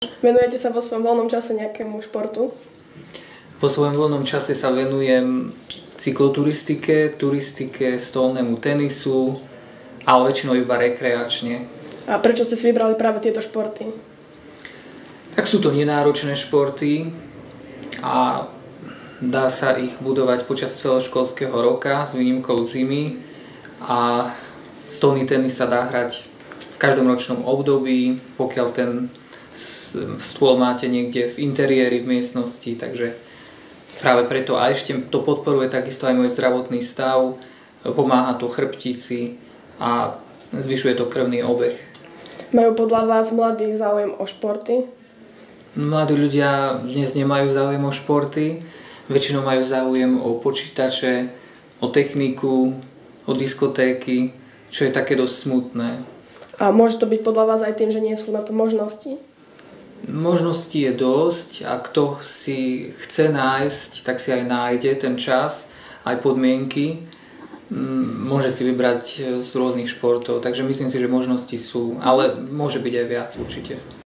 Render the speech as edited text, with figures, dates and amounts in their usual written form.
Venujete sa vo svojom voľnom čase nejakému športu? Po svojom voľnom čase sa venujem cykloturistike, turistike, stolnému tenisu, ale väčšinou iba rekreačne. A prečo ste si vybrali práve tieto športy? Tak sú to nenáročné športy a dá sa ich budovať počas celoškolského roka s výnimkou zimy a stolný tenis sa dá hrať v každom ročnom období, pokiaľ ten stôl máte niekde v interiéri v miestnosti, takže práve preto a ešte to podporuje takisto aj môj zdravotný stav, pomáha to chrbtici a zvyšuje to krvný obeh. Majú podľa vás mladí záujem o športy? Mladí ľudia dnes nemajú záujem o športy, väčšinou majú záujem o počítače, o techniku, o diskotéky, čo je také dosť smutné. A môže to byť podľa vás aj tým, že nie sú na to možnosti? Možností je dosť a kto si chce nájsť, tak si aj nájde ten čas, aj podmienky. Môže si vybrať z rôznych športov, takže myslím si, že možnosti sú, ale môže byť aj viac určite.